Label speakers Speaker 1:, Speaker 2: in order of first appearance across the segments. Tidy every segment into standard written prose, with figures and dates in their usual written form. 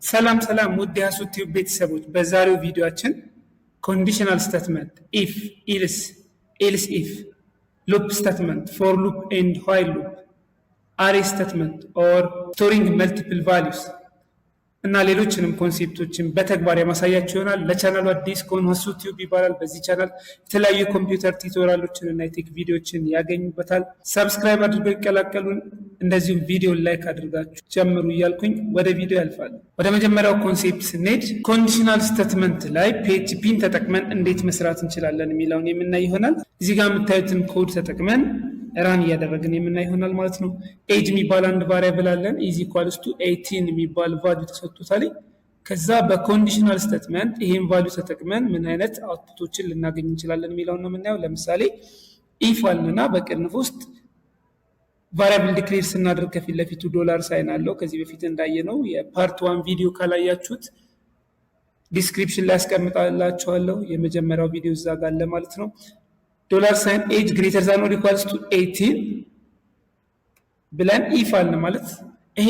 Speaker 1: ሰላም ሰላም ውድ የሀሱ ቲዩብ ቤተሰቦች፣ በዛሬው ቪዲዮአችን ኮንዲሽናል ስቴትመንት ኢፍ፣ ኢልስ፣ ኤልስ ኢፍ፣ ሉፕ ስቴትመንት ፎር ሉፕ ኤንድ ዋይል ሉፕ፣ አሬ ስቴትመንት ኦር ስቶሪንግ መልቲፕል ቫሊዩስ እና ሌሎችንም ኮንሴፕቶችን በተግባር የማሳያቸው ይሆናል። ለቻናሉ አዲስ ከሆኑ ሀሱ ቲዩብ ይባላል። በዚህ ቻናል የተለያዩ የኮምፒውተር ቱቶሪያሎችን እና የቴክ ቪዲዮችን ያገኙበታል። ሰብስክራይብ አድርገው ይቀላቀሉን። እንደዚሁም ቪዲዮ ላይክ አድርጋችሁ ጀምሩ እያልኩኝ ወደ ቪዲዮ ያልፋል። ወደ መጀመሪያው ኮንሴፕት ስንሄድ ኮንዲሽናል ስቴትመንት ላይ ፒኤችፒን ተጠቅመን እንዴት መስራት እንችላለን የሚለውን የምናይ ይሆናል። እዚህ ጋር የምታዩትን ኮድ ተጠቅመን ራን እያደረግን የምናይ ይሆናል ማለት ነው። ኤጅ የሚባል አንድ ቫሪያብል አለን። ኢዝ ኢኳልስ ቱ 18 የሚባል ቫልዩ ተሰጥቶታል። ከዛ በኮንዲሽናል ስቴትመንት ይሄን ቫልዩ ተጠቅመን ምን አይነት አውትፑቶችን ልናገኝ እንችላለን የሚለውን ነው የምናየው። ለምሳሌ ኢፍ አልንና በቅንፍ ውስጥ ቫሪያብል ዲክሌር ስናደርግ ከፊት ለፊቱ ዶላር ሳይን አለው። ከዚህ በፊት እንዳየነው የፓርት 1 ቪዲዮ ካላያችሁት ዲስክሪፕሽን ላይ አስቀምጣላችኋለሁ። የመጀመሪያው ቪዲዮ እዛ ጋር አለ ማለት ነው። ዶላር ሳይን ኤጅ ግሬተር ዛን ኦር ኢኳልስ ቱ 18 ብለን ኢፍ አልን ማለት ይሄ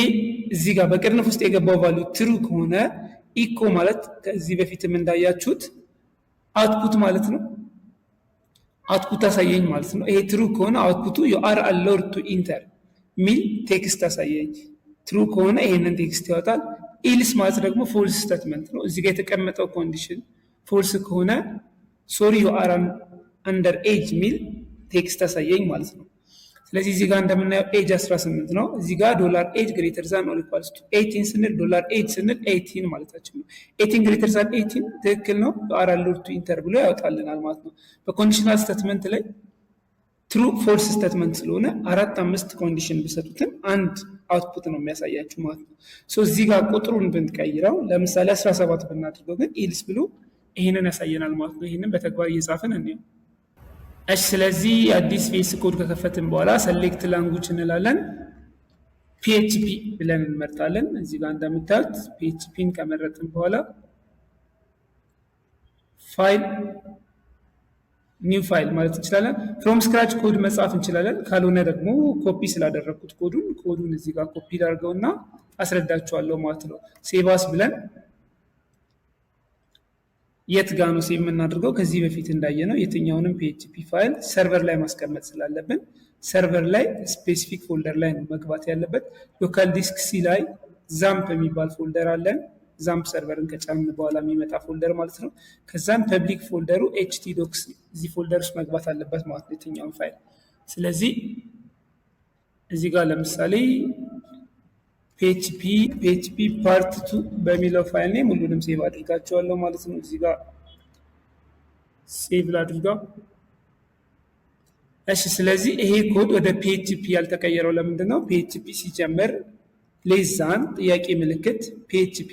Speaker 1: እዚህ ጋር በቅንፍ ውስጥ የገባው ቫልዩ ትሩ ከሆነ ኢኮ ማለት ከዚህ በፊትም እንዳያችሁት አውትፑት ማለት ነው። አውትፑት አሳየኝ ማለት ነው። ይሄ ትሩ ከሆነ አውትፑቱ ዩ አር አሎውድ ቱ ኢንተር ሚል ቴክስት አሳየኝ። ትሩ ከሆነ ይሄንን ቴክስት ያወጣል። ኢልስ ማለት ደግሞ ፎልስ ስቴትመንት ነው። እዚህ ጋር የተቀመጠው ኮንዲሽን ፎልስ ከሆነ ሶሪ ዩ አር አንደር ኤጅ ሚል ቴክስት አሳየኝ ማለት ነው። ስለዚህ እዚህ ጋር እንደምናየው ኤጅ 18 ነው። እዚህ ጋር ዶላር ኤጅ ግሬተር ዛን ኦር ኢኳልስ ቱ 18 ስንል ዶላር ኤጅ ስንል 18 ማለታችን ነው። 18 ግሬተር ዛን 18 ትክክል ነው። አር አሎውድ ቱ ኢንተር ብሎ ያወጣልናል ማለት ነው። በኮንዲሽናል ስቴትመንት ላይ ትሩ ፎልስ ስቴትመንት ስለሆነ 4-5 ኮንዲሽን ቢሰጡትም አንድ አውትፑት ነው የሚያሳያችሁ ማለት ነው። ሶ እዚህ ጋር ቁጥሩን ብንቀይረው ለምሳሌ 17 ብናድርገው ግን ኢልስ ብሎ ይሄንን ያሳየናል ማለት ነው። ይሄንን በተግባር እየጻፍን እንየው። እሺ፣ ስለዚህ አዲስ ቪኤስ ኮድ ከከፈትን በኋላ ሰሌክት ላንጉጅ እንላለን። ፒኤችፒ ብለን እንመርጣለን። እዚህ ጋር እንደምታዩት ፒኤችፒን ከመረጥን በኋላ ፋይል ኒው ፋይል ማለት እንችላለን። ፍሮም ስክራች ኮድ መጻፍ እንችላለን። ካልሆነ ደግሞ ኮፒ ስላደረግኩት ኮዱን እዚህ ጋር ኮፒ ላድርገውና አስረዳችኋለሁ ማለት ነው። ሴቫስ ብለን የት ጋር ነው ሴቭ የምናደርገው? ከዚህ በፊት እንዳየነው የትኛውንም ፒኤችፒ ፋይል ሰርቨር ላይ ማስቀመጥ ስላለብን ሰርቨር ላይ ስፔሲፊክ ፎልደር ላይ ነው መግባት ያለበት። ሎካል ዲስክ ሲ ላይ ዛምፕ የሚባል ፎልደር አለን። ዛምፕ ሰርቨርን ከጫንን በኋላ የሚመጣ ፎልደር ማለት ነው። ከዛም ፐብሊክ ፎልደሩ ኤችቲ ዶክስ እዚህ ፎልደር ውስጥ መግባት አለበት ማለት ነው የትኛውን ፋይል። ስለዚህ እዚህ ጋር ለምሳሌ ፒኤችፒ ፓርት 2 በሚለው ፋይል ላይ ሁሉንም ሴቭ አድርጋቸዋለሁ ማለት ነው። እዚህ ጋር ሴቭ ላድርገው። እሺ፣ ስለዚህ ይሄ ኮድ ወደ ፒኤችፒ ያልተቀየረው ለምንድን ነው? ፒኤችፒ ሲጀምር ሌዛን ጥያቄ ምልክት ፒኤችፒ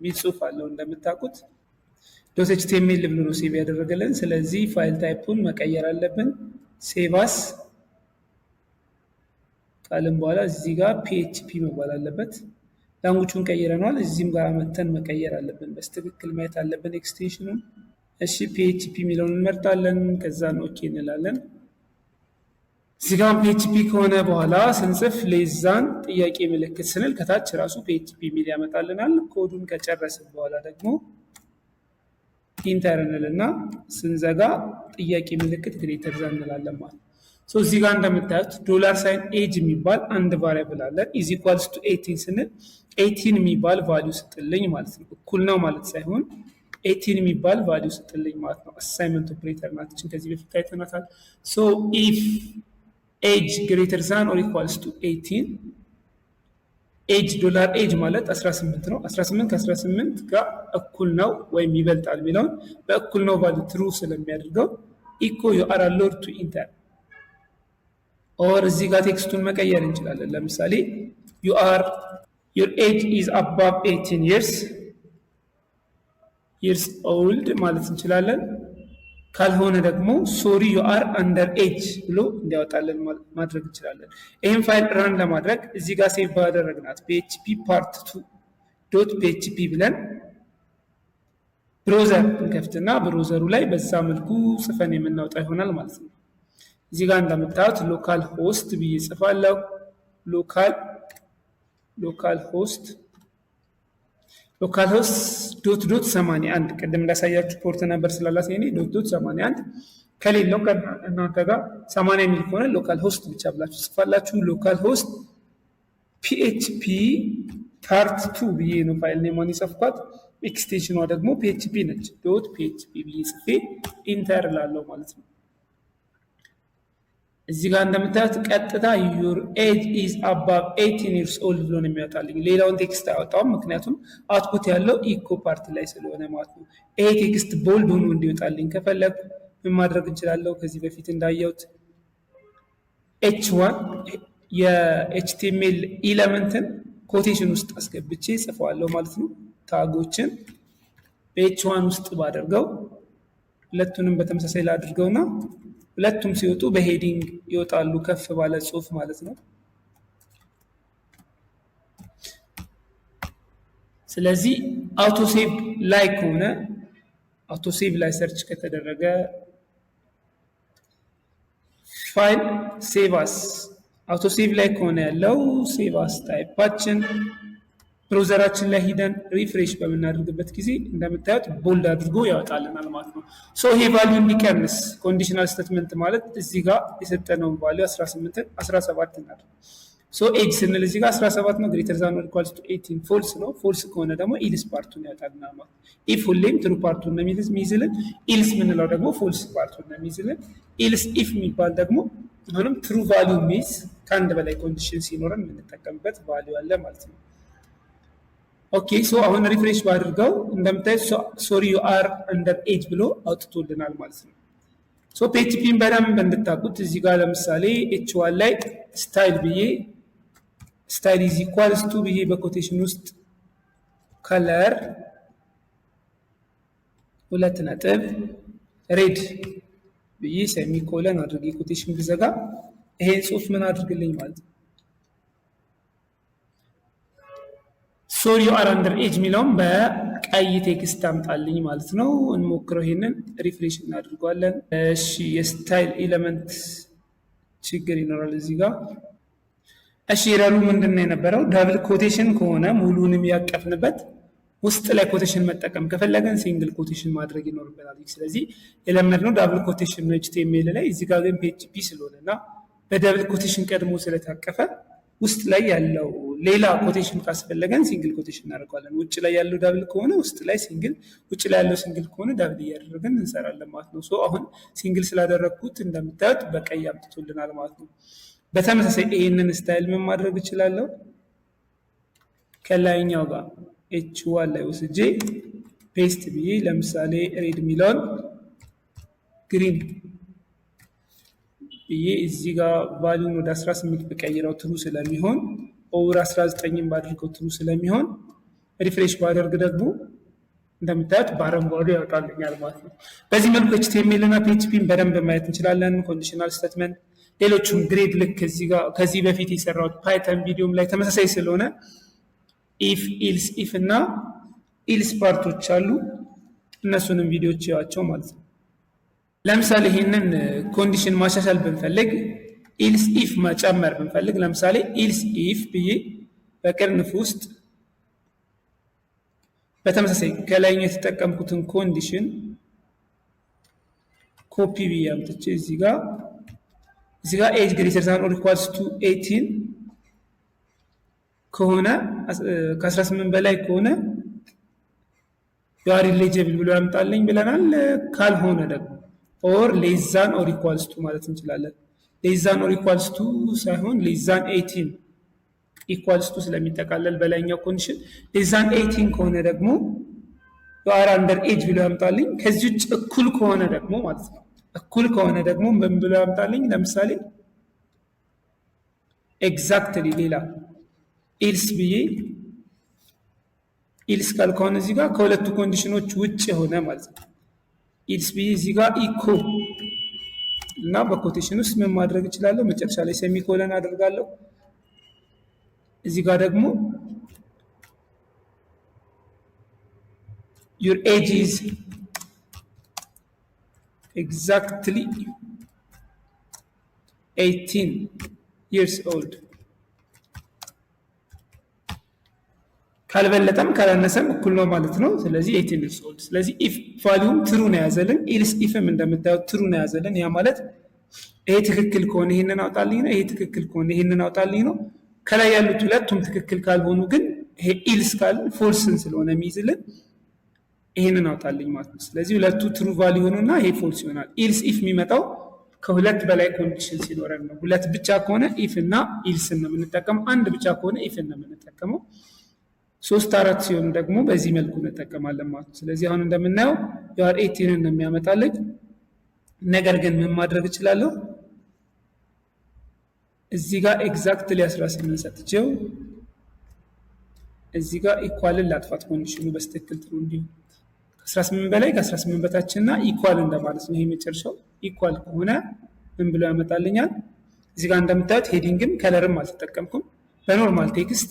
Speaker 1: ሚል ጽሑፍ አለው እንደምታውቁት። ዶት ኤችቲኤምኤል ብሎ ነው ሴቭ ያደረገልን። ስለዚህ ፋይል ታይፑን መቀየር አለብን። ሴቫስ ቃልም በኋላ እዚህ ጋር ፒኤችፒ መባል አለበት። ላንጉቹን ቀይረናል። እዚህም ጋር መተን መቀየር አለብን። በስትክክል ማየት አለብን ኤክስቴንሽኑን። እሺ፣ ፒኤችፒ የሚለውን እንመርጣለን። ከዛ ኦኬ እንላለን። እዚህ ጋር ፒኤችፒ ከሆነ በኋላ ስንጽፍ ሌዛን ጥያቄ ምልክት ስንል ከታች ራሱ ፒኤችፒ የሚል ያመጣልናል። ኮዱን ከጨረስን በኋላ ደግሞ ኢንተር እንልና ስንዘጋ ጥያቄ ምልክት ግሬተር ዛን እንላለን ማለት ነው። ሶ እዚህ ጋር እንደምታዩት ዶላር ሳይን ኤጅ የሚባል አንድ ቫሪያብል አለ። ኢዝ ኢኳልስ ቱ 18 ስንል 18 የሚባል ቫልዩ ስጥልኝ ማለት ነው። እኩል ነው ማለት ሳይሆን 18 የሚባል ቫልዩ ስጥልኝ ማለት ነው። አሳይመንት ኦፕሬተር ናትችን ከዚህ በፊት አይተናታል። ሶ ኢፍ ኤጅ ግሬተር ዛን ኦር ኢኳልስ ቱ 18 ኤጅ ዶላር ኤጅ ማለት 18 ነው። 18 ከ18 ጋር እኩል ነው ወይም ይበልጣል የሚለውን በእኩል ነው ቫልዩ ትሩ ስለሚያደርገው ኢኮ ዩ አር አሎውድ ቱ ኢንተር ኦር እዚህ ጋር ቴክስቱን መቀየር እንችላለን። ለምሳሌ your age is above 18 years old ማለት እንችላለን። ካልሆነ ደግሞ sorry you are under age ብሎ እንዲያወጣለን ማድረግ እንችላለን። ይህን ፋይል ራን ለማድረግ እዚህ ጋር ሴቭ ባደረግናት php part 2.php ብለን ብሮዘር እንከፍትና ብሮዘሩ ላይ በዛ መልኩ ጽፈን የምናወጣ ይሆናል ማለት ነው። እዚህ ጋር እንደምታዩት ሎካል ሆስት ብዬ ጽፋለሁ። ሎካል ሆስት ሎካል ሆስት ዶት ዶት 81 ቅድም እንዳሳያችሁ ፖርት ነበር ስላላት የኔ ዶት ዶት 81 ከሌለው እናንተ ጋር 80 የሚል ከሆነ ሎካል ሆስት ብቻ ብላችሁ ጽፋላችሁ። ሎካል ሆስት PHP ፓርት 2 ብዬ ነው ፋይል ኔሟን የጻፍኳት። ኤክስቴንሽኗ ደግሞ PHP ነች። ዶት PHP ብዬ ጽፌ ኢንተር ላለው ማለት ነው። እዚህ ጋር እንደምታዩት ቀጥታ ዩር ኤጅ ኢዝ አባቭ 18 years old ብሎ ነው የሚያወጣልኝ። ሌላውን ቴክስት አያወጣውም፣ ምክንያቱም አውትፑት ያለው ኢኮ ፓርት ላይ ስለሆነ ማለት ነው። ይሄ ቴክስት ቦልድ ሆኖ እንዲወጣልኝ ከፈለኩ ምን ማድረግ እንችላለሁ? ከዚህ በፊት እንዳየሁት H1 የኤችቲኤምኤል ኢለመንትን ኮቴሽን ውስጥ አስገብቼ ጽፈዋለሁ ማለት ነው። ታጎችን በH1 ውስጥ ባደርገው ሁለቱንም በተመሳሳይ ላድርገውና ሁለቱም ሲወጡ በሄዲንግ ይወጣሉ፣ ከፍ ባለ ጽሁፍ ማለት ነው። ስለዚህ አውቶሴቭ ላይ ከሆነ አውቶሴቭ ላይ ሰርች ከተደረገ ፋይል ሴቫስ አውቶሴቭ ላይ ከሆነ ያለው ሴቫስ ታይፓችን ብሮዘራችን ላይ ሂደን ሪፍሬሽ በምናደርግበት ጊዜ እንደምታዩት ቦልድ አድርጎ ያወጣልናል ማለት ነው። ሶ ይሄ ቫልዩ እንዲቀንስ ኮንዲሽናል ስቴትመንት ማለት እዚህ ጋር የሰጠነውን ቫልዩ 18 17 እናድርግ። ሶ ኤጅ ስንል እዚህ ጋር 17 ነው፣ ግሬተር ዛን ኦር ኢኳልስ ቱ 18 ፎልስ ነው። ፎልስ ከሆነ ደግሞ ኢልስ ፓርቱን ያወጣልናል ማለት ነው። ኢፍ ሁሌም ትሩ ፓርቱን ነው የሚይዝልን፣ ኢልስ የምንለው ደግሞ ፎልስ ፓርቱን ነው የሚይዝልን። ኢልስ ኢፍ የሚባል ደግሞ አሁንም ትሩ ቫልዩ ሚይዝ ከአንድ በላይ ኮንዲሽን ሲኖረን የምንጠቀምበት ቫልዩ አለ ማለት ነው። ኦኬ ሶ አሁን ሪፍሬሽ ባድርገው እንደምታዩት ሶሪ ዩ አር አንደር ኤጅ ብሎ አውጥቶልናል ማለት ነው። ሶ PHPን በደንብ እንድታውቁት እዚህ ጋር ለምሳሌ H1 ላይ ስታይል ብዬ ስታይል ኢዝ ኢኳልስ ቱ ብዬ በኮቴሽን ውስጥ ከለር ሁለት ነጥብ ሬድ ብዬ ሴሚኮለን አድርጌ ኮቴሽን ብዘጋ ይሄን ጽሁፍ ምን አድርግልኝ ማለት ነው። ሶሪ ዩ አር አንደር ኤጅ የሚለውም በቀይ ቴክስት አምጣልኝ ማለት ነው። እንሞክረው፣ ይሄንን ሪፍሬሽ እናድርጓለን። እሺ የስታይል ኤሌመንት ችግር ይኖራል እዚህ ጋር። እሺ ኤረሩ ምንድነው የነበረው? ዳብል ኮቴሽን ከሆነ ሙሉንም ያቀፍንበት ውስጥ ላይ ኮቴሽን መጠቀም ከፈለገን ሲንግል ኮቴሽን ማድረግ ይኖርበታል። ስለዚህ የለመድነው ዳብል ኮቴሽን ነው HTML ላይ። እዚህ ጋር ግን PHP ስለሆነና በዳብል ኮቴሽን ቀድሞ ስለታቀፈ ውስጥ ላይ ያለው ሌላ ኮቴሽን ካስፈለገን ሲንግል ኮቴሽን እናደርጋለን። ውጭ ላይ ያለው ዳብል ከሆነ ውስጥ ላይ ሲንግል፣ ውጭ ላይ ያለው ሲንግል ከሆነ ዳብል እያደረግን እንሰራለን ማለት ነው። ሶ አሁን ሲንግል ስላደረግኩት እንደምታዩት በቀይ አምጥቶልናል ማለት ነው። በተመሳሳይ ይሄንን ስታይል ምን ማድረግ እችላለሁ? ከላይኛው ጋር H1 ላይ ወስጄ ፔስት ብዬ ለምሳሌ ሬድ ሚለውን ግሪን ብዬ እዚህ ጋር ቫልዩን ወደ 18 በቀይረው ትሩ ስለሚሆን ኦቨር 19 ባድርገው ትሩ ስለሚሆን ሪፍሬሽ ባደርግ ደግሞ እንደምታዩት በአረንጓዴ ያወጣልኛል ማለት ነው። በዚህ መልኩ HTML እና PHPን በደንብ ማየት እንችላለን። ኮንዲሽናል ስቴትመንት፣ ሌሎቹም ግሬድ ልክ ከዚህ በፊት የሰራሁት ፓይተን ቪዲዮም ላይ ተመሳሳይ ስለሆነ ኢፍ ኢልስ ኢፍ እና ኢልስ ፓርቶች አሉ፣ እነሱንም ቪዲዮዎች ያዋቸው ማለት ነው። ለምሳሌ ይሄንን ኮንዲሽን ማሻሻል ብንፈልግ ኢልስ ኢፍ መጨመር ብንፈልግ ለምሳሌ ኢልስ ኢፍ ብዬ በቅንፍ ውስጥ በተመሳሳይ ከላይኛው የተጠቀምኩትን ኮንዲሽን ኮፒ ብዬ አምጥቼ እዚህ ጋር ኤጅ ግሬተር ዛን ኦር ኢኳልስ ቱ 18 ከሆነ ከ18 በላይ ከሆነ ዩ አር ኢሊጂብል ብሎ ያምጣልኝ ብለናል። ካልሆነ ደግሞ ኦር ሌስ ዛን ኦር ኢኳልስ ቱ ማለት እንችላለን። ሌስ ዛን ኦር ኢኳልስ ቱ ሳይሆን ሌስ ዛን 18 ኢኳልስ ቱ ስለሚጠቃለል በላይኛው ኮንዲሽን ሌስ ዛን 18 ከሆነ ደግሞ ዩ አር አንደር ኤጅ ብሎ ያምጣልኝ። ከዚህ ውጭ እኩል ከሆነ ደግሞ ማለት ነው እኩል ከሆነ ደግሞ ምን ብሎ ያምጣልኝ? ለምሳሌ ኤግዛክትሊ ሌላ ኢልስ ብዬ ኢልስ ካልከሆነ እዚህ ጋር ከሁለቱ ኮንዲሽኖች ውጭ የሆነ ማለት ነው። ኢልስ ብዬ እዚህ ጋር ኢኮ እና በኮቴሽን ውስጥ ምን ማድረግ እችላለሁ? መጨረሻ ላይ ሴሚኮለን አደርጋለሁ። እዚህ ጋር ደግሞ your age is exactly 18 years old ካልበለጠም ካላነሰም እኩል ነው ማለት ነው። ስለዚህ 18 years old። ስለዚህ ኢፍ ቫልዩም ትሩ ነው ያዘልን፣ ኤልስ ኢፍም እንደምታዩት ትሩ ነው ያዘልን። ያ ማለት ይሄ ትክክል ከሆነ ይሄንን አውጣልኝ ነው፣ ይሄ ትክክል ከሆነ ይሄንን አውጣልኝ ነው። ከላይ ያሉት ሁለቱም ትክክል ካልሆኑ ግን ይሄ ኢልስ ካል ፎልስን ስለሆነ የሚይዝልን ይሄንን አውጣልኝ ማለት ነው። ስለዚህ ሁለቱ ትሩ ቫልዩ ሆኑና ይሄ ፎልስ ይሆናል። ኢልስ ኢፍ የሚመጣው ከሁለት በላይ ኮንዲሽን ሲኖረን ነው። ሁለት ብቻ ከሆነ ኢፍ እና ኢልስን ነው የምንጠቀመው። አንድ ብቻ ከሆነ ኢፍን ነው የምንጠቀመው። 3 4 ሲሆኑ ደግሞ በዚህ መልኩ እንጠቀማለን ማለት ነው። ስለዚህ አሁን እንደምናየው ያው 18 ነው የሚያመጣልኝ። ነገር ግን ምን ማድረግ እችላለሁ? እዚህ ጋር ኤግዛክትሊ 18 ሰጥቼው እዚህ ጋር ኢኳልን ላጥፋት ኮንዲሽኑ በስትክክል ጥሩ እንዲሆን ከ18 በላይ ከ18 በታችና ኢኳል እንደማለት ነው። ይሄ መጨረሻው ኢኳል ከሆነ ምን ብሎ ያመጣልኛል? እዚህ ጋር እንደምታዩት ሄዲንግም ከለርም አልተጠቀምኩም። በኖርማል ቴክስት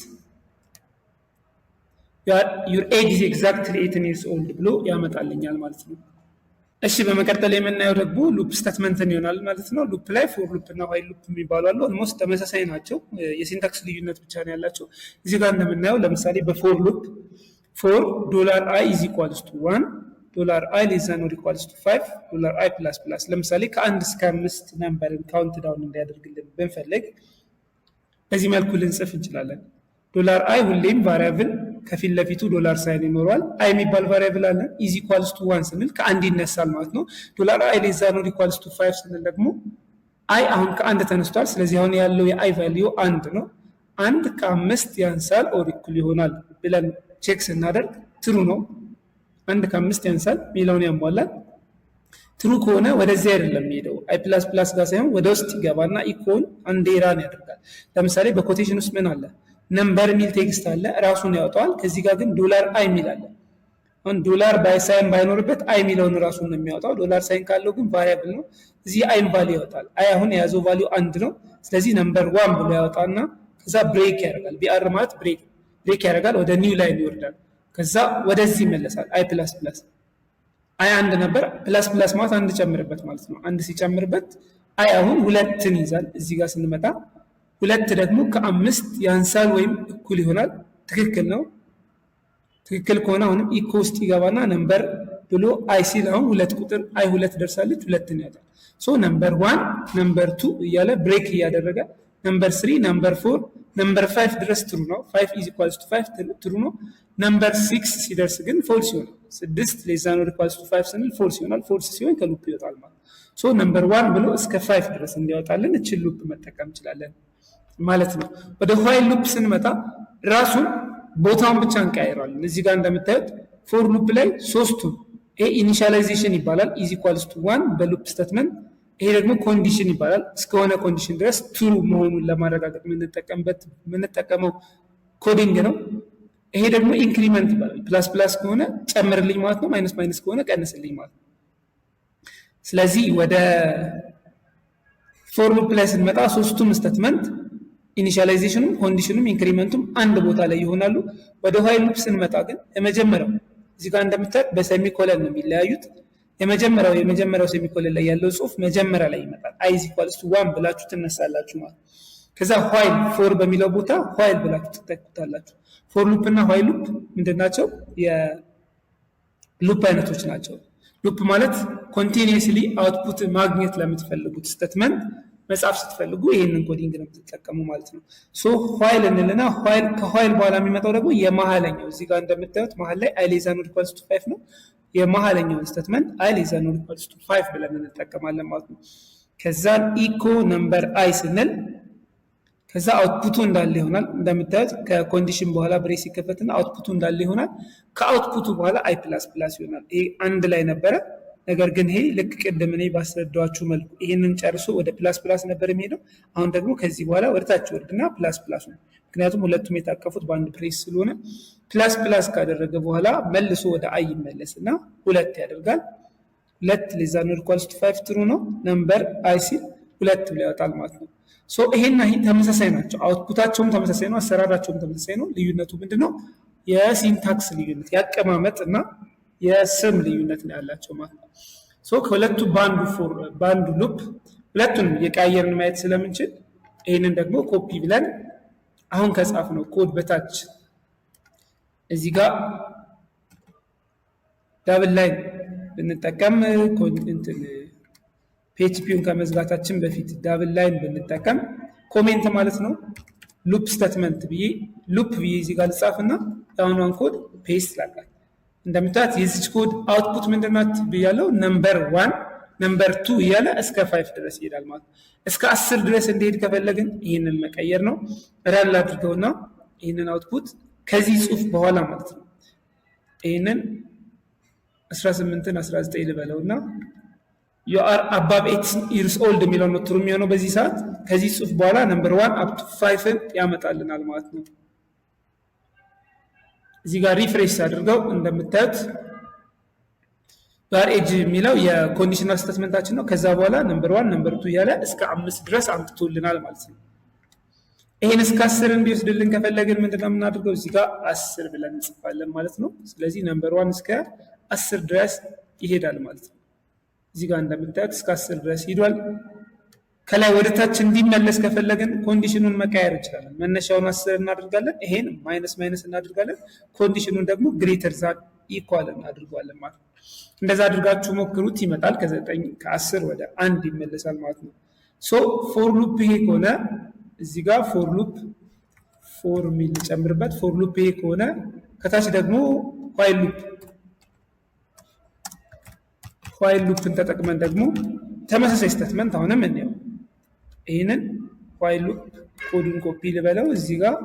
Speaker 1: your age is exactly 18 years old ብሎ ያመጣልኛል ማለት ነው። እሺ በመቀጠል የምናየው ደግሞ ሉፕ ስቴትመንትን ይሆናል ማለት ነው። ሉፕ ላይ ፎር ሉፕ እና ዋይል ሉፕ የሚባሉ አሉ። ኦልሞስት ተመሳሳይ ናቸው። የሲንታክስ ልዩነት ብቻ ነው ያላቸው። እዚህ ጋር እንደምናየው ለምሳሌ በፎር ሉፕ ፎር $i is equals to 1 $i less than or equals to 5 $i plus plus ለምሳሌ ከ1 እስከ 5 ነምበርን ካውንት ዳውን እንዲያደርግልን ብንፈልግ በዚህ መልኩ ልንጽፍ እንችላለን። $i ሁሌም ቫሪያብል ከፊት ለፊቱ ዶላር ሳይን ይኖረዋል። አይ የሚባል ቫሪያብል አለ። ኢዝ ኢኳልስ ቱ 1 ስንል ከአንድ ይነሳል ማለት ነው። $i less than or equals to 5 ስንል ደግሞ አይ አሁን ከአንድ ተነስቷል። ስለዚህ አሁን ያለው የአይ ቫልዩ 1 ነው። 1 ከ5 ያንሳል ኦር ኢኩል ይሆናል ብለን ቼክ ስናደርግ ትሩ ነው። 1 ከ5 ያንሳል ሚለውን ያሟላል። ትሩ ከሆነ ወደዚህ አይደለም የሚሄደው አይ ፕላስ ፕላስ ጋር ሳይሆን ወደ ውስጥ ይገባና ኢኮን አንድ ራን ያደርጋል። ለምሳሌ በኮቴሽን ውስጥ ምን አለ? ነምበር ሚል ቴክስት አለ፣ ራሱን ያወጣዋል። ከዚህ ጋር ግን $i ሚል አለ። አሁን ዶላር ባይ ሳይን ባይኖርበት አይ ሚለውን ራሱን ነው የሚያወጣው። ዶላር ሳይን ካለው ግን ቫሪያብል ነው። እዚህ አይን ቫልዩ ያወጣል። አይ አሁን የያዘው ቫልዩ 1 ነው። ስለዚህ ነምበር 1 ብሎ ያወጣና ከዛ ብሬክ ያደርጋል። ቢአር ማለት ብሬክ ያደርጋል፣ ወደ ኒው ላይን ይወርዳል። ከዛ ወደዚህ ይመለሳል። አይ ፕላስ ፕላስ አይ 1 ነበር፣ ፕላስ ፕላስ ማለት 1 ጨምርበት ማለት ነው። 1 ሲጨምርበት አይ አሁን 2ን ይዛል። እዚህ ጋር ስንመጣ 2 ደግሞ ከ5 ያንሳል ወይም እኩል ይሆናል። ትክክል ነው። ትክክል ከሆነ አሁንም ኢኮ ውስጥ ይገባና ነምበር ብሎ አይ ሲል አሁን 2 ቁጥር አይ 2 ደርሳለች፣ 2ን ያጣል። ሶ ነምበር 1 ነምበር 2 እያለ ብሬክ እያደረገ ነምበር 3 ነምበር 4 ነምበር 5 ድረስ ትሩ ነው። 5 is equals to 5 ትሩ ነው። ነምበር 6 ሲደርስ ግን ፎልስ ይሆናል። 6 less than or equals to 5 ስንል ፎልስ ይሆናል። ፎልስ ሲሆን ከሉፕ ይወጣል ማለት ሶ ነምበር 1 ብሎ እስከ 5 ድረስ እንዲያወጣልን እቺን ሉፕ መጠቀም እንችላለን ማለት ነው። ወደ ዋይል ሉፕ ስንመጣ ራሱን ቦታውን ብቻ እንቀያይራለን። እዚህ ጋር እንደምታዩት ፎር ሉፕ ላይ ሶስቱም ይሄ ኢኒሻላይዜሽን ይባላል ኢዝ ኢኳልስ ቱ 1 በሉፕ ስቴትመንት። ይሄ ደግሞ ኮንዲሽን ይባላል። እስከሆነ ኮንዲሽን ድረስ ትሩ መሆኑን ለማረጋገጥ የምንጠቀመው ኮዲንግ ነው። ይሄ ደግሞ ኢንክሪመንት ይባላል። ፕላስ ፕላስ ከሆነ ጨምርልኝ ማለት ነው። ማይነስ ማይነስ ከሆነ ቀንስልኝ ማለት ነው። ስለዚህ ወደ ፎር ሉፕ ላይ ስንመጣ ሶስቱም ስቴትመንት ኢኒሻላይዜሽኑም ኮንዲሽኑም ኢንክሪመንቱም አንድ ቦታ ላይ ይሆናሉ። ወደ ዋይል ሉፕ ስንመጣ ግን የመጀመሪያው እዚህ ጋር እንደምታዩት በሴሚኮለን ነው የሚለያዩት። የመጀመሪያው ሴሚኮለን ላይ ያለው ጽሁፍ መጀመሪያ ላይ ይመጣል። አይ ኢዝ ኢኳልስ ቱ 1 ብላችሁ ትነሳላችሁ ማለት። ከዛ ዋይል ፎር በሚለው ቦታ ዋይል ብላችሁ ትተኩታላችሁ። ፎር ሉፕ እና ዋይል ሉፕ ምንድናቸው? የሉፕ አይነቶች ናቸው። ሉፕ ማለት ኮንቲኒየስሊ አውትፑት ማግኘት ለምትፈልጉት ስቴትመንት መጻፍ ስትፈልጉ ይሄንን ኮዲንግ ነው የምትጠቀሙ ማለት ነው። ሶ ዋይል እንልና ከዋይል በኋላ የሚመጣው ደግሞ የመሃለኛው እዚህ ጋር እንደምታዩት መሃል ላይ አይ ሌስ ዛን ኦር ኢኳልስ ቱ 5 ነው። የመሃለኛውን ስቴትመንት አይ ሌስ ዛን ኦር ኢኳልስ ቱ 5 ብለን እንጠቀማለን ማለት ነው። ከዛ ኢኮ ነምበር አይ ስንል ከዛ አውትፑቱ እንዳለ ይሆናል። እንደምታዩት ከኮንዲሽን በኋላ ብሬስ ይከፈትና አውትፑቱ እንዳለ ይሆናል። ከአውትፑቱ በኋላ አይ ፕላስ ፕላስ ይሆናል። ይሄ አንድ ላይ ነበረ። ነገር ግን ይሄ ልክ ቅድም እኔ ባስረዳኋችሁ መልኩ ይሄንን ጨርሶ ወደ ፕላስ ፕላስ ነበር የሚሄደው። አሁን ደግሞ ከዚህ በኋላ ወደ ታች ወርድና ፕላስ ፕላስ ነው። ምክንያቱም ሁለቱም የታቀፉት በአንድ ፕሬስ ስለሆነ ፕላስ ፕላስ ካደረገ በኋላ መልሶ ወደ አይ ይመለስና 2 ያደርጋል። 2 ሌስ ዛን ኦር ኢኳልስ ቱ 5 ትሩ ነው። ነምበር አይ ሲል 2 ብሎ ያወጣል ማለት ነው። ሶ ይሄና ይሄ ተመሳሳይ ናቸው። አውትፑታቸውም ተመሳሳይ ነው። አሰራራቸውም ተመሳሳይ ነው። ልዩነቱ ምንድነው? የሲንታክስ ልዩነት፣ ያቀማመጥ እና የስም ልዩነት ነው ያላቸው ማለት ነው። ሶ ከሁለቱ ባንዱ ሉፕ ሁለቱን የቀያየርን ማየት ስለምንችል ይሄንን ደግሞ ኮፒ ብለን አሁን ከጻፍ ነው ኮድ በታች እዚህ ጋር ዳብል ላይን ብንጠቀም እንትን PHP-ን ከመዝጋታችን በፊት ዳብል ላይን ብንጠቀም ኮሜንት ማለት ነው ሉፕ ስቴትመንት ብዬ እዚህ ጋር ልጻፍና ያሁኗን ኮድ ፔስት ላድርጋት። እንደምታዩት የዚች ኮድ አውትፑት ምንድናት ብያለው? ነምበር 1 ነምበር 2 እያለ እስከ 5 ድረስ ይሄዳል ማለት ነው። እስከ 10 ድረስ እንዲሄድ ከፈለግን ይህንን መቀየር ነው። ራን ላድርገውና ይህንን አውትፑት ከዚህ ጽሁፍ በኋላ ማለት ነው ይህንን 18ን 19 ልበለውና you are above 8 years old የሚለው ነው ትሩ የሚሆነው በዚህ ሰዓት። ከዚህ ጽሁፍ በኋላ ነምበር 1 up to 5ን ያመጣልናል ማለት ነው። እዚህ ጋር ሪፍሬሽ አድርገው እንደምታዩት ጋር ኤጅ የሚለው የኮንዲሽናል ስቴትመንታችን ነው። ከዛ በኋላ ነምበር 1 ነምበር 2 እያለ እስከ 5 ድረስ አምጥቶልናል ማለት ነው። ይሄን እስከ 10 እንዲወስድልን ከፈለግን ምንድነው የምናደርገው? እዚህ ጋር 10 ብለን እንጽፋለን ማለት ነው። ስለዚህ ነምበር 1 እስከ 10 ድረስ ይሄዳል ማለት ነው። እዚህ ጋር እንደምታዩት እስከ 10 ድረስ ሄዷል። ከላይ ወደ ታች እንዲመለስ ከፈለግን ኮንዲሽኑን መቀየር እንችላለን። መነሻውን 10 እናደርጋለን፣ ይሄን ማይነስ እናደርጋለን፣ ኮንዲሽኑን ደግሞ ግሬተር ዛን ኢኳል እናደርጋለን ማለት ነው። እንደዛ አድርጋችሁ ሞክሩት፣ ይመጣል። ከ9 ከ10 ወደ 1 ይመለሳል ማለት ነው። ሶ ፎር ሉፕ ይሄ ከሆነ እዚህ ጋር ፎር ሚል ጨምርበት። ፎር ሉፕ ይሄ ከሆነ ከታች ደግሞ ዋይል ሉፕን ተጠቅመን ደግሞ ተመሳሳይ ስቴትመንት አሁንም እንየው። ይህንን ዋይል ሉፕ ኮዱን ኮፒ ልበለው፣ እዚህ ጋር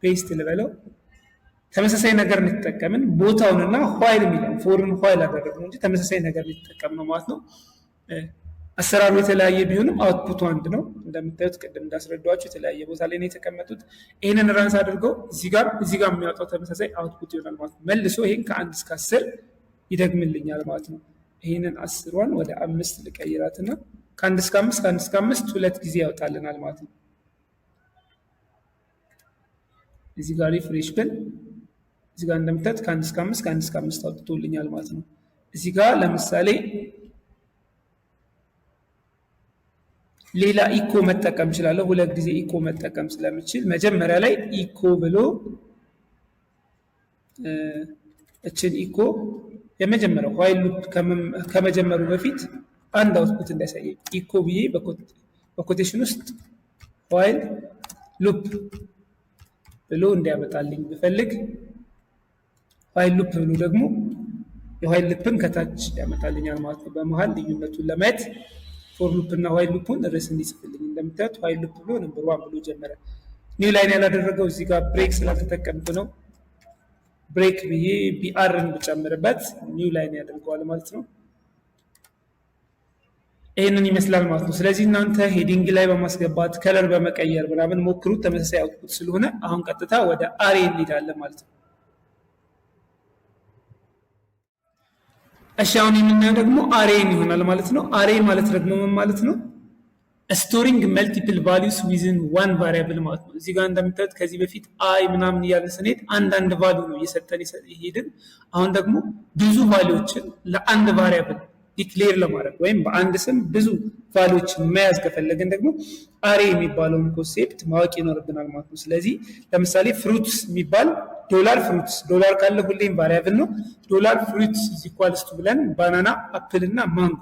Speaker 1: ፔስት ልበለው። ተመሳሳይ ነገር እንተጠቀምን ቦታውንና ዋይል የሚለው ፎርን ዋይል አደረግነው እንጂ ተመሳሳይ ነገር እንተጠቀምነው ማለት ነው። አሰራሩ የተለያየ ቢሆንም አውትፑቱ አንድ ነው። እንደምታዩት ቅድም እንዳስረዳኋችሁ የተለያየ ቦታ ላይ ነው የተቀመጡት። ይህንን ራንስ አድርገው እዚህ ጋር የሚያወጣው ተመሳሳይ አውትፑት ይሆናል ማለት ነው። መልሶ ይህን ከ1 እስከ 10 ይደግምልኛል ማለት ነው። ይህንን 10ን ወደ 5 ልቀይራትና ከ1 እስከ 5 ሁለት ጊዜ ያወጣልናል ማለት ነው። እዚህ ጋር ሪፍሬሽ ብል እዚህ ጋር እንደምታዩት ከ1 እስከ 5 አውጥቶልኛል ማለት ነው። እዚህ ጋር ለምሳሌ ሌላ ኢኮ መጠቀም እችላለሁ። ሁለት ጊዜ ኢኮ መጠቀም ስለምችል መጀመሪያ ላይ ኢኮ ብሎ እችን ኢኮ የመጀመሪያው ዋይል ሉፕ ከመጀመሩ በፊት አንድ አውትፑት እንዳያሳይ ኢኮ ብዬ በኮቴሽን ውስጥ ዋይል ሉፕ ብሎ እንዲያመጣልኝ ብፈልግ ዋይል ሉፕ ብሎ ደግሞ የዋይል ሉፕን ከታች ያመጣልኛል ማለት ነው። በመሃል ልዩነቱን ለማየት ፎር ሉፕ እና ዋይል ሉፕን ርዕስ እንዲጽፍልኝ እንደምታዩት ዋይል ሉፕ ብሎ ነምበር 1 ብሎ ጀመረ። ኒው ላይን ያላደረገው እዚህ ጋር ብሬክ ስላልተጠቀምኩ ነው። ብሬክ ብዬ ቢአርን ብጨምርበት ኒው ላይን ያደርገዋል ማለት ነው። ይህንን ይመስላል ማለት ነው። ስለዚህ እናንተ ሄዲንግ ላይ በማስገባት ከለር በመቀየር ምናምን ሞክሩት። ተመሳሳይ አውትፑት ስለሆነ አሁን ቀጥታ ወደ አሬ እንሄዳለን ማለት ነው። እሺ አሁን የምናየው ደግሞ አሬን ይሆናል ማለት ነው። አሬ ማለት ደግሞ ምን ማለት ነው? ስቶሪንግ መልቲፕል ቫሊዩስ ዊዝን ዋን ቫሪያብል ማለት ነው። እዚህ ጋር እንደምታዩት ከዚህ በፊት አይ ምናምን እያልን ስንሄድ አንዳንድ ቫሊዩ ነው እየሰጠን ይሄድን። አሁን ደግሞ ብዙ ቫሊዎችን ለአንድ ቫሪያብል ዲክሌር ለማድረግ ወይም በአንድ ስም ብዙ ቫሊዎችን መያዝ ከፈለግን ደግሞ አሬ የሚባለውን ኮንሴፕት ማወቅ ይኖርብናል ማለት ነው። ስለዚህ ለምሳሌ ፍሩትስ የሚባል ዶላር ካለ ሁሌም ቫሪያብል ነው። ዶላር ፍሩትስ ኢኳልስ ቱ ብለን ባናና፣ አፕል እና ማንጎ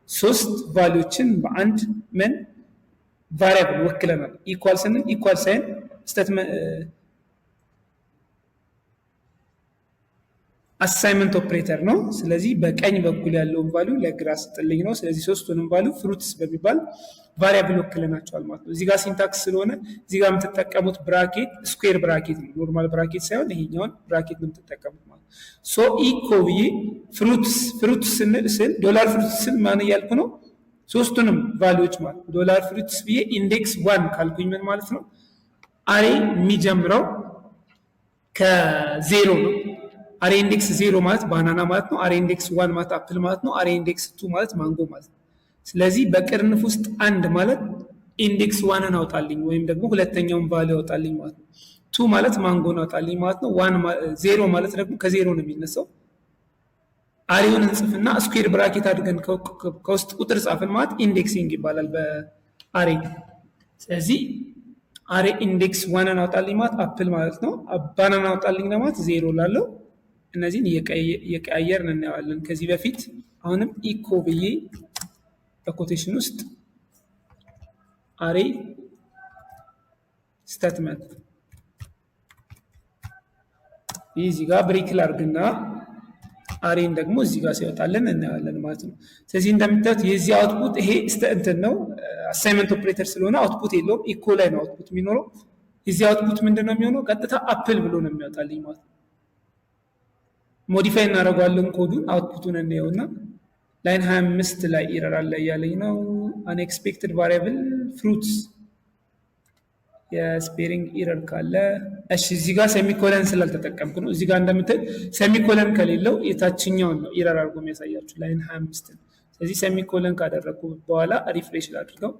Speaker 1: 3 ቫሊዎችን በአንድ ምን ቫሪያብል ወክለናል። ኢኳል ስንል ኢኳል ሳይን አሳይመንት ኦፕሬተር ነው። ስለዚህ በቀኝ በኩል ያለውን ቫሊዩ ለግራ ስጥልኝ ነው። ስለዚህ 3ቱንም ቫሊዩ ፍሩትስ በሚባል ቫሪያብል ወክለናቸዋል ማለት ነው። እዚህ ጋር ሲንታክስ ስለሆነ እዚህ ጋር የምትጠቀሙት ብራኬት ስኩዌር ብራኬት ነው። ኖርማል ብራኬት ሳይሆን ይሄኛውን ብራኬት ነው የምትጠቀሙት ማለት ነው። ሶ ኢኮ ብዬ ፍሩትስ ስል ዶላር ፍሩትስ ስል ማን እያልኩ ነው? 3ቱንም ቫሊዎች ማለት ነው። ዶላር ፍሩትስ ብዬ ኢንዴክስ 1 ካልኩኝ ምን ማለት ነው? አሬ የሚጀምረው ከ0 ነው። አሬ ኢንዴክስ 0 ማለት ባናና ማለት ነው። አሬ ኢንዴክስ 1 ማለት አፕል ማለት ነው። አሬ ኢንዴክስ 2 ማለት ማንጎ ማለት ነው። ስለዚህ በቅርንፍ ውስጥ 1 ማለት ኢንዴክስ 1ን አውጣልኝ ወይም ደግሞ ሁለተኛውን ቫልዩ አውጣልኝ ማለት ነው። 2 ማለት ማንጎን አውጣልኝ ማለት ነው። 0 ማለት ደግሞ ከ0 ነው የሚነሳው። አሬውን እንጽፍና ስኩዌር ብራኬት አድርገን ከውስጥ ቁጥር ጻፍን ማለት ኢንዴክሲንግ ይባላል በአሬ። ስለዚህ አሬ ኢንዴክስ 1 አውጣልኝ ማለት አፕል ማለት ነው። ባናና አውጣልኝ ማለት 0 ላለው እነዚህን እየቀያየርን እናየዋለን። ከዚህ በፊት አሁንም ኢኮ ብዬ በኮቴሽን ውስጥ አሬ ስቴትመንት እዚህ ጋር ብሬክ ላድርግና አሬን ደግሞ እዚህ ጋር ሲወጣልን እናያለን ማለት ነው። ስለዚህ እንደምታዩት የዚህ አውትፑት ይሄ እንትን ነው አሳይመንት ኦፕሬተር ስለሆነ አውትፑት የለውም። ኢኮ ላይ ነው አውትፑት የሚኖረው። የዚህ አውትፑት ምንድን ነው የሚሆነው? ቀጥታ አፕል ብሎ ነው የሚወጣልኝ ማለት ነው። ሞዲፋይ እናደርገዋለን ኮዱን አውትፑቱን እናየውና ላይን 25 ላይ ኤረር አለ እያለኝ ነው። አንኤክስፔክትድ ቫሪያብል ፍሩትስ የስፔሪንግ ኤረር ካለ እሺ፣ እዚህ ጋር ሴሚኮለን ስላልተጠቀምኩ ነው። እዚህ ጋር እንደምትል ሴሚኮለን ከሌለው የታችኛውን ነው ኤረር አድርጎ የሚያሳያችሁ ላይን 25። ስለዚህ ሴሚኮለን ካደረኩ በኋላ ሪፍሬሽ ላድርገው።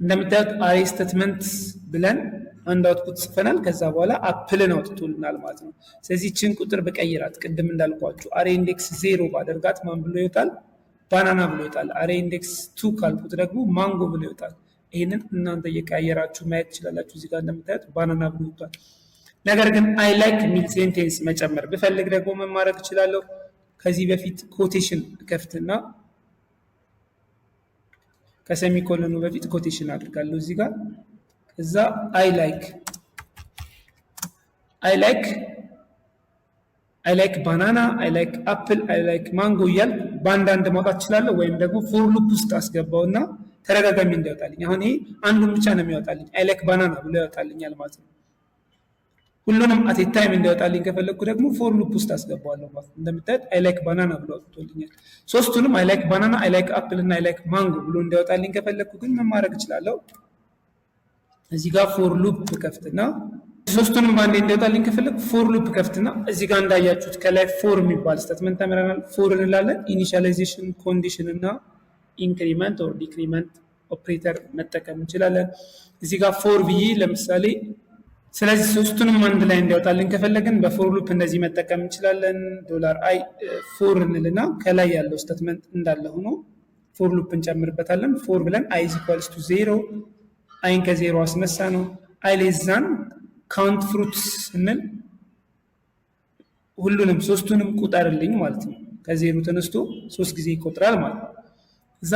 Speaker 1: እንደምታዩት አሬ ስቴትመንት ብለን አንድ አውትፑት ጽፈናል። ከዛ በኋላ አፕልን አውጥቶልናል ማለት ነው። ስለዚህ ችን ቁጥር በቀይራት ቅድም እንዳልኳችሁ አሬ ኢንዴክስ 0 ባደርጋት ማን ብሎ ይወጣል? ባናና ብሎ ይወጣል። አሬ ኢንዴክስ 2 ካልኩት ደግሞ ማንጎ ብሎ ይወጣል። ይሄንን እናንተ እየቀያየራችሁ ማየት ትችላላችሁ። እዚህ ጋር እንደምታዩት ባናና ብሎ ይወጣል። ነገር ግን አይ ላይክ የሚል ሴንቴንስ መጨመር ብፈልግ ደግሞ ምን ማድረግ እችላለሁ? ከዚህ በፊት ኮቴሽን ከፍትና ከሴሚኮሎኑ በፊት ኮቴሽን አድርጋለሁ እዚህ ጋር። ከዛ አይ ላይክ ባናና፣ አይ ላይክ አፕል፣ አይ ላይክ ማንጎ እያልኩ በአንዳንድ ማውጣት እችላለሁ። ወይም ደግሞ ፎር ሉፕ ውስጥ አስገባውና ተደጋጋሚ እንዳይወጣልኝ። አሁን ይሄ አንዱን ብቻ ነው የሚያወጣልኝ፣ አይ ላይክ ባናና ብሎ ያወጣልኛል ማለት ነው። ሁሉንም አት ታይም እንዲያወጣልኝ ከፈለግኩ ደግሞ ፎር ሉፕ ውስጥ አስገባዋለሁ ማለት ነው። እንደምታዩት አይ ላይክ ባናና ብሎ አውጥቶልኛል። ሶስቱንም አይ ላይክ ባናና፣ አይ ላይክ አፕል እና አይ ላይክ ማንጎ ብሎ እንዲያወጣልኝ ከፈለግኩ ግን ምን ማድረግ እችላለሁ? እዚህ ጋር ፎር ሉፕ ከፍትና ሶስቱንም ባንዴ እንዲያወጣልኝ ከፈለግኩ ፎር ሉፕ ከፍትና እዚህ ጋር እንዳያችሁት ከላይ ፎር የሚባል ስቴትመንት ተምረናል። ፎር እንላለን። ኢኒሺያላይዜሽን ኮንዲሽን እና ኢንክሪመንት ኦር ዲክሪመንት ኦፕሬተር መጠቀም እንችላለን። እዚህ ጋር ፎር ብዬ ለምሳሌ ስለዚህ ሶስቱንም አንድ ላይ እንዲያወጣልን ከፈለግን በፎር ሉፕ እንደዚህ መጠቀም እንችላለን። $i ፎር እንልና ከላይ ያለው ስቴትመንት እንዳለ ሆኖ ፎር ሉፕ እንጨምርበታለን። ፎር ብለን i = 0 አይን ከዜሮ አስነሳ ነው። አይ ሌዛን ካውንት ፍሩትስ ስንል ሁሉንም ሶስቱንም ቁጠርልኝ ማለት ነው። ከዜሮ ተነስቶ 3 ጊዜ ይቆጥራል ማለት ነው። እዛ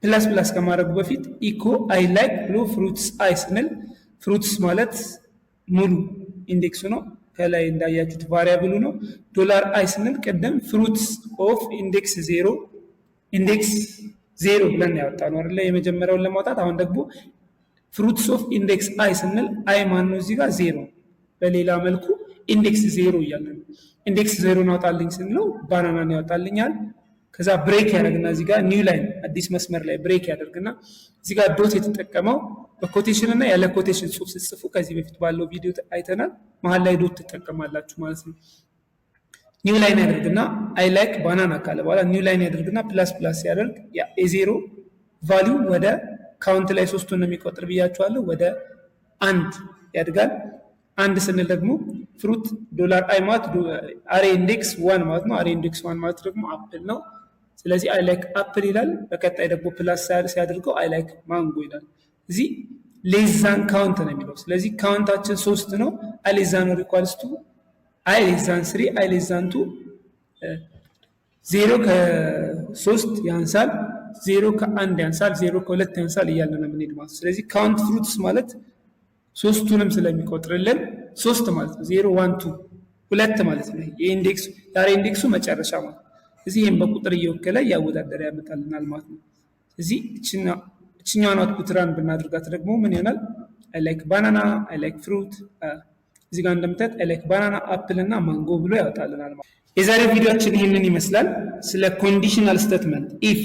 Speaker 1: ፕላስ ፕላስ ከማድረጉ በፊት ኢኮ አይ ላይክ ብሎ ፍሩትስ አይ ስንል ፍሩትስ ማለት ሙሉ ኢንዴክሱ ነው። ከላይ እንዳያችሁት ቫሪያብሉ ነው። $i ስንል ቀደም ፍሩትስ ኦፍ ኢንዴክስ 0 ብለን ያወጣነው አይደለ? የመጀመሪያውን ለማውጣት አሁን ደግሞ ፍሩትስ ኦፍ ኢንዴክስ አይ ስንል አይ ማን ነው? እዚህ ጋር 0። በሌላ መልኩ ኢንዴክስ 0 እያለ ነው። ኢንዴክስ 0 አውጣልኝ ስንለው ባናናን ያወጣልኛል። ከዛ ብሬክ ያደርግና እዚህ ጋር ኒው ላይን አዲስ መስመር ላይ ብሬክ ያደርግና እዚህ ጋር ዶት የተጠቀመው በኮቴሽን እና ያለ ኮቴሽን ጽሁፍ ስትጽፉ ከዚህ በፊት ባለው ቪዲዮ አይተናል። መሀል ላይ ዶት ትጠቀማላችሁ ማለት ነው። ኒው ላይን ያደርግና አይ ላይክ ባናና ካለ በኋላ ኒው ላይን ያደርግና ፕላስ ፕላስ ያደርግ የዜሮ ቫሊዩ ወደ ካውንት ላይ ሶስቱን ነው የሚቆጥር ብያችኋለሁ። ወደ 1 ያድጋል። 1 ስንል ደግሞ ፍሩት $i ማለት አሬ ኢንዴክስ 1 ማለት ነው። አሬ ኢንዴክስ 1 ማለት ደግሞ አፕል ነው። ስለዚህ አይ ላይክ አፕል ይላል። በቀጣይ ደግሞ ፕላስ ሲያደርገው አይ ላይክ ማንጎ ይላል። እዚህ ሌዛን ካውንት ነው የሚለው። ስለዚህ ካውንታችን 3 ነው። አይ ሌዛን ኦር ኢኳልስ ቱ አይ ሌዛን 3 አይ ሌዛን 2 0 ከ3 ያንሳል፣ 0 ከ1 ያንሳል፣ 0 ከ2 ያንሳል እያለ ነው የምንሄድ ማለት። ስለዚህ ካውንት ፍሩትስ ማለት ሶስቱንም ስለሚቆጥርልን 3 ማለት ነው። 0 1 2 ማለት ነው። የኢንዴክሱ ዛሬ ኢንዴክሱ መጨረሻ ማለት ነው። እዚህ ይሄን በቁጥር እየወከለ ያወዳደረ ያመጣልናል ማለት ነው። እዚህ እችኛዋን አውትፑት ራን ብናደርጋት ደግሞ ምን ይሆናል? አይ ላይክ ባናና፣ አይ ላይክ ፍሩት። እዚህ ጋር እንደምታዩት አይ ላይክ ባናና፣ አፕል እና ማንጎ ብሎ ያወጣልናል ማለት ነው። የዛሬው ቪዲዮአችን ይህንን ይመስላል። ስለ ኮንዲሽናል ስቴትመንት ኢፍ፣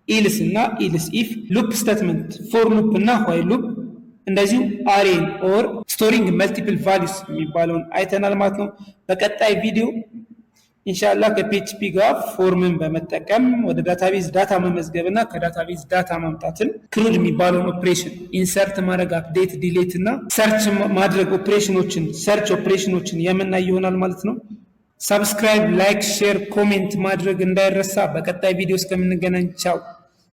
Speaker 1: ኢልስ እና ኢልስ ኢፍ፣ ሉፕ ስቴትመንት ፎር ሉፕ እና ዋይል ሉፕ እንደዚሁ አሬን ኦር ስቶሪንግ መልቲፕል ቫሊዩስ የሚባለውን አይተናል ማለት ነው። በቀጣይ ቪዲዮ ኢንሻአላህ ከፒኤችፒ ጋር ፎርምን በመጠቀም ወደ ዳታቤዝ ዳታ መመዝገብ እና ከዳታቤዝ ዳታ ማምጣትን ክሩድ የሚባለውን ኦፕሬሽን ኢንሰርት ማድረግ፣ አፕዴት፣ ዲሌት እና ሰርች ማድረግ ሰርች ኦፕሬሽኖችን የምናይ ይሆናል ማለት ነው። ሰብስክራይብ፣ ላይክ፣ ሼር፣ ኮሜንት ማድረግ እንዳይረሳ። በቀጣይ ቪዲዮ እስከምንገናኝ ቻው።